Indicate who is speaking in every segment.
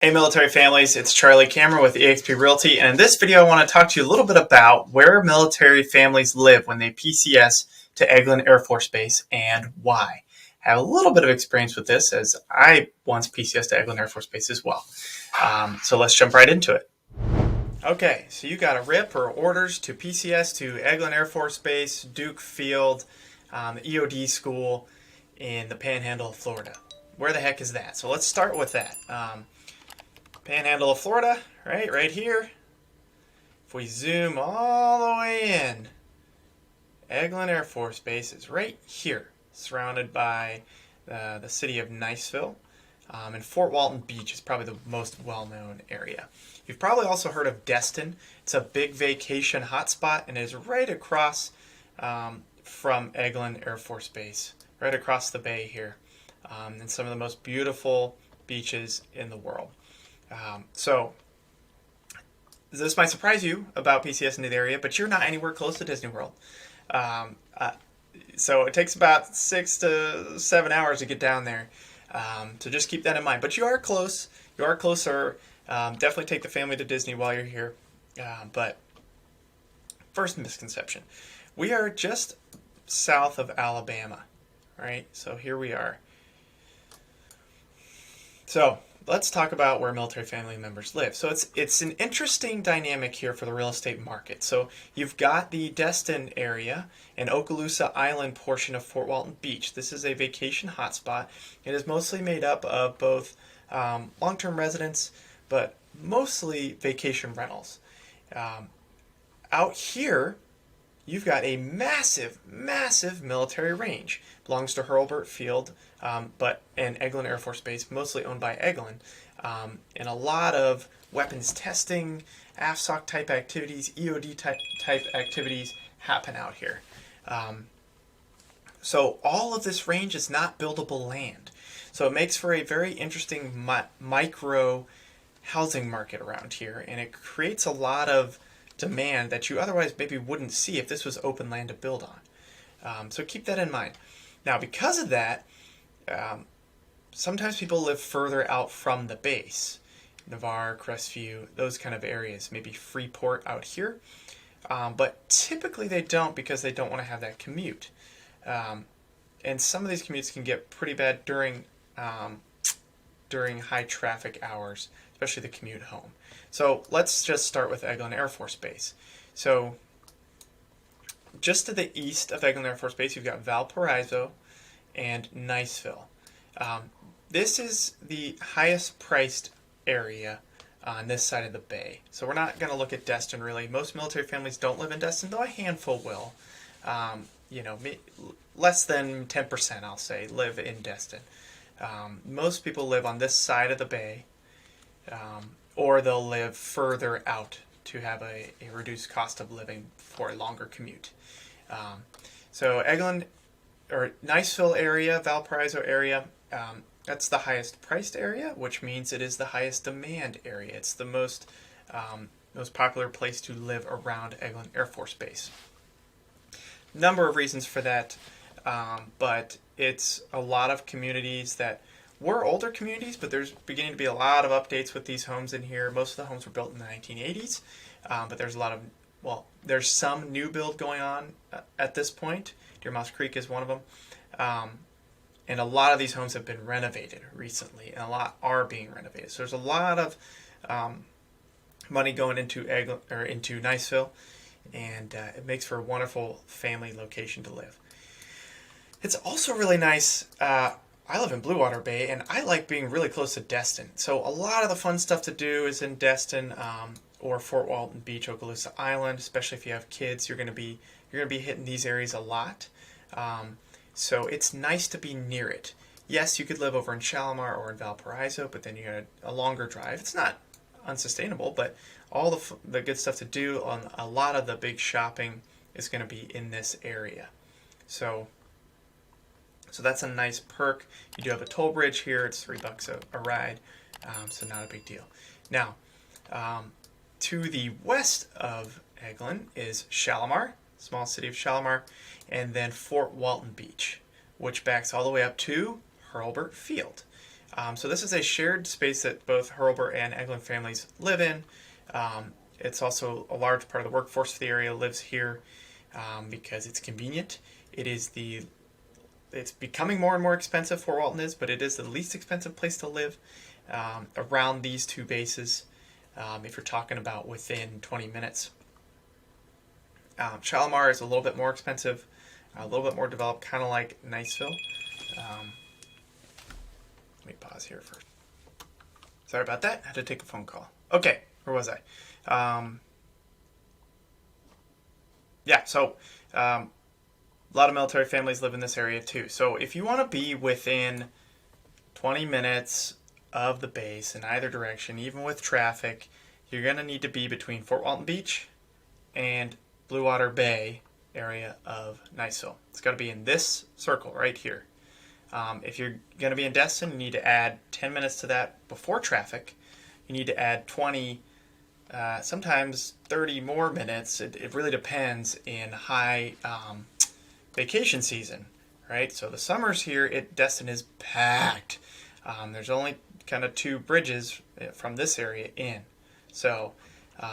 Speaker 1: Hey military families, it's Charlie Cameron with eXp Realty, and in this video I want to talk to you a little bit about where military families live when they PCS to Eglin Air Force Base and why. I have a little bit of experience with this as I once PCS to Eglin Air Force Base as well. So let's jump right into it. Okay, so you got a RIP or orders to PCS to Eglin Air Force Base, Duke Field, the EOD School in the Panhandle of Florida. Where the heck is that? So let's start with that. Panhandle of Florida, right here. If we zoom all the way in, Eglin Air Force Base is right here, surrounded by the city of Niceville, and Fort Walton Beach is probably the most well-known area. You've probably also heard of Destin. It's a big vacation hotspot and is right across from Eglin Air Force Base, right across the bay here, and some of the most beautiful beaches in the world. So this might surprise you about PCS into the area, but you're not anywhere close to Disney World. So it takes about 6 to 7 hours to get down there. So just keep that in mind. But you are close. You are closer. Definitely take the family to Disney while you're here. But first misconception. We are just south of Alabama, right? So here we are. So let's talk about where military family members live. So it's an interesting dynamic here for the real estate market. So you've got the Destin area and Okaloosa Island portion of Fort Walton Beach. This is a vacation hotspot. It is mostly made up of both long-term residents, but mostly vacation rentals. Out here, you've got a massive military range. Belongs to Hurlburt Field, but and Eglin Air Force Base, mostly owned by Eglin. And a lot of weapons testing, AFSOC type activities, EOD type activities happen out here. So all of this range is not buildable land. So it makes for a very interesting micro housing market around here, and it creates a lot of demand that you otherwise maybe wouldn't see if this was open land to build on. So keep that in mind. Now, because of that, sometimes people live further out from the base. Navarre, Crestview, those kind of areas, maybe Freeport out here. But typically they don't because they don't want to have that commute. And some of these commutes can get pretty bad during high traffic hours, especially the commute home. So let's just start with Eglin Air Force Base. So just to the east of Eglin Air Force Base, you've got Valparaiso and Niceville. This is the highest priced area on this side of the bay. So we're not going to look at Destin really. Most military families don't live in Destin, though a handful will. Less than 10%, I'll say, live in Destin. Most people live on this side of the bay, or they'll live further out to have a reduced cost of living for a longer commute. So Eglin, or Niceville area, Valparaiso area, that's the highest priced area, which means it is the highest demand area. It's the most popular place to live around Eglin Air Force Base. Number of reasons for that, but it's a lot of communities that were older communities, but there's beginning to be a lot of updates with these homes in here. Most of the homes were built in the 1980s, but there's a lot of, there's some new build going on at this point. Deer Mouse Creek is one of them. And a lot of these homes have been renovated recently, and a lot are being renovated. So there's a lot of money going into Niceville, and it makes for a wonderful family location to live. It's also really nice. I live in Blue Water Bay, and I like being really close to Destin. So a lot of the fun stuff to do is in Destin or Fort Walton Beach, Okaloosa Island. Especially if you have kids, you're going to be hitting these areas a lot. So it's nice to be near it. Yes, you could live over in Shalimar or in Valparaiso, but then you got a longer drive. It's not unsustainable, but all the good stuff to do on a lot of the big shopping is going to be in this area. So that's a nice perk. You do have a toll bridge here. It's $3 a ride, so not a big deal. Now, to the west of Eglin is Shalimar, small city of Shalimar, and then Fort Walton Beach, which backs all the way up to Hurlburt Field. So this is a shared space that both Hurlburt and Eglin families live in. It's also a large part of the workforce for the area lives here because it's convenient. It's becoming more and more expensive, Fort Walton is, but it is the least expensive place to live around these two bases if you're talking about within 20 minutes. Shalimar is a little bit more expensive, a little bit more developed, kind of like Niceville. Let me pause here first. Sorry about that. I had to take a phone call. Okay, where was I? A lot of military families live in this area too. So if you want to be within 20 minutes of the base in either direction, even with traffic, you're going to need to be between Fort Walton Beach and Blue Water Bay area of Niceville. It's got to be in this circle right here. If you're going to be in Destin, you need to add 10 minutes to that before traffic. You need to add 20, sometimes 30 more minutes. It really depends in high vacation season, right? So the summers here at Destin is packed. There's only kind of 2 bridges from this area in. So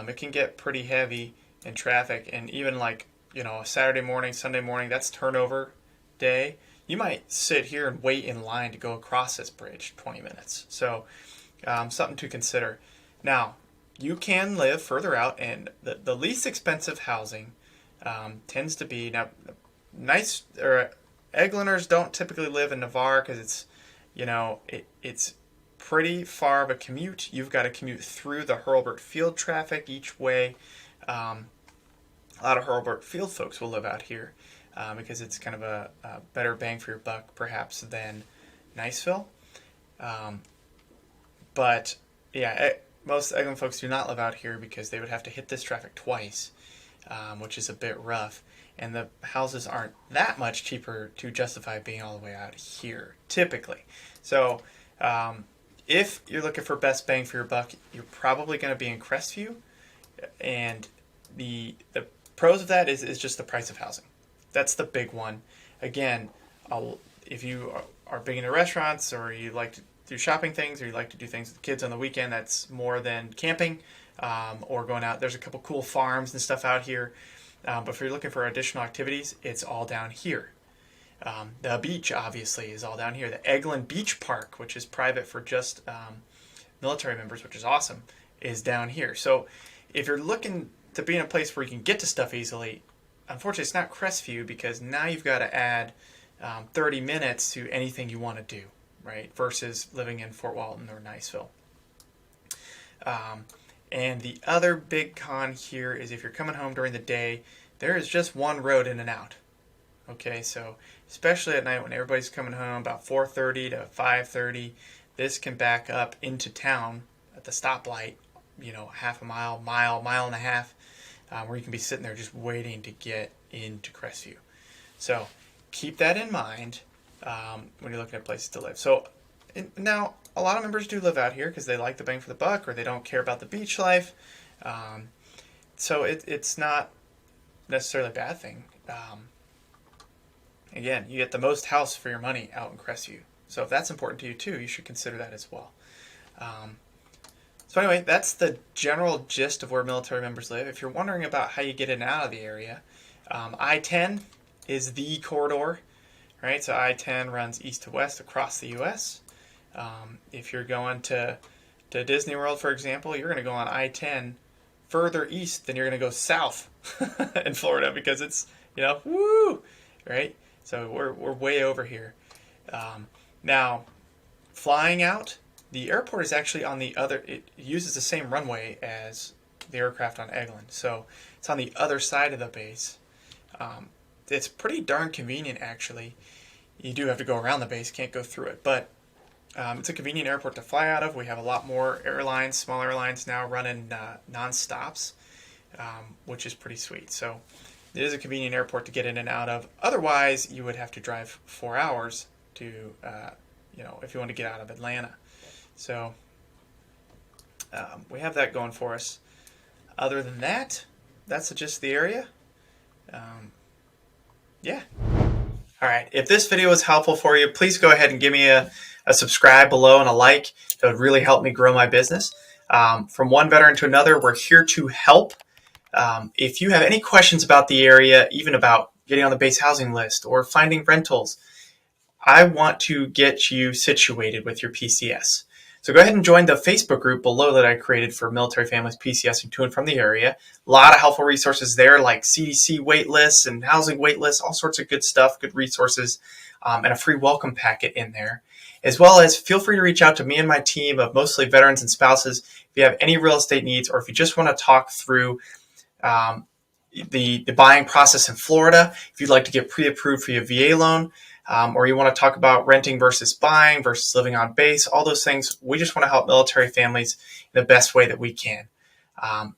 Speaker 1: it can get pretty heavy in traffic, and even like, a Saturday morning, Sunday morning, that's turnover day. You might sit here and wait in line to go across this bridge 20 minutes. So something to consider. Now, you can live further out, and the least expensive housing tends to be, now, Egliners don't typically live in Navarre because it's, it's pretty far of a commute. You've got to commute through the Hurlburt field traffic each way. A lot of Hurlburt field folks will live out here because it's kind of a better bang for your buck, perhaps, than Niceville. But yeah, most Eglin folks do not live out here because they would have to hit this traffic twice, which is a bit rough. And the houses aren't that much cheaper to justify being all the way out here, typically. So if you're looking for best bang for your buck, you're probably going to be in Crestview. And the pros of that is just the price of housing. That's the big one. Again, if you are big into restaurants, or you like to do shopping things, or you like to do things with the kids on the weekend, that's more than camping or going out. There's a couple cool farms and stuff out here. But if you're looking for additional activities, it's all down here. The beach, obviously, is all down here. The Eglin Beach Park, which is private for just military members, which is awesome, is down here. So if you're looking to be in a place where you can get to stuff easily, unfortunately, it's not Crestview, because now you've got to add 30 minutes to anything you want to do, right, versus living in Fort Walton or Niceville. And the other big con here is if you're coming home during the day, there is just one road in and out. Okay, so especially at night when everybody's coming home about 4:30 to 5:30, this can back up into town at the stoplight, half a mile, mile and a half, where you can be sitting there just waiting to get into Crestview. So keep that in mind when you're looking at places to live. So now, a lot of members do live out here because they like the bang for the buck, or they don't care about the beach life. So it's not necessarily a bad thing. Again, you get the most house for your money out in Crestview. So if that's important to you too, you should consider that as well. So anyway, that's the general gist of where military members live. If you're wondering about how you get in and out of the area, I-10 is the corridor, right? So I-10 runs east to west across the U.S. If you're going to Disney World, for example, you're going to go on I-10 further east than you're going to go south in Florida, because it's, woo, right? So we're way over here. Now, flying out, the airport is actually on the other, it uses the same runway as the aircraft on Eglin. So it's on the other side of the base. It's pretty darn convenient, actually. You do have to go around the base, can't go through it, but it's a convenient airport to fly out of. We have a lot more airlines, small airlines now running non-stops, which is pretty sweet. So it is a convenient airport to get in and out of. Otherwise, you would have to drive 4 hours to, if you want to get out of Atlanta. So we have that going for us. Other than that, that's just the area. Yeah. All right. If this video was helpful for you, please go ahead and give me a a subscribe below and a like. That would really help me grow my business. From one veteran to another, we're here to help. If you have any questions about the area, even about getting on the base housing list or finding rentals, I want to get you situated with your PCS. So go ahead and join the Facebook group below that I created for military families PCS to and from the area. A lot of helpful resources there, like CDC wait lists and housing wait lists, all sorts of good stuff, good resources, and a free welcome packet in there. As well as feel free to reach out to me and my team of mostly veterans and spouses if you have any real estate needs, or if you just want to talk through the buying process in Florida, if you'd like to get pre-approved for your VA loan, or you want to talk about renting versus buying versus living on base, all those things. We just want to help military families in the best way that we can.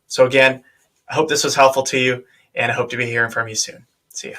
Speaker 1: So again, I hope this was helpful to you, and I hope to be hearing from you soon. See ya.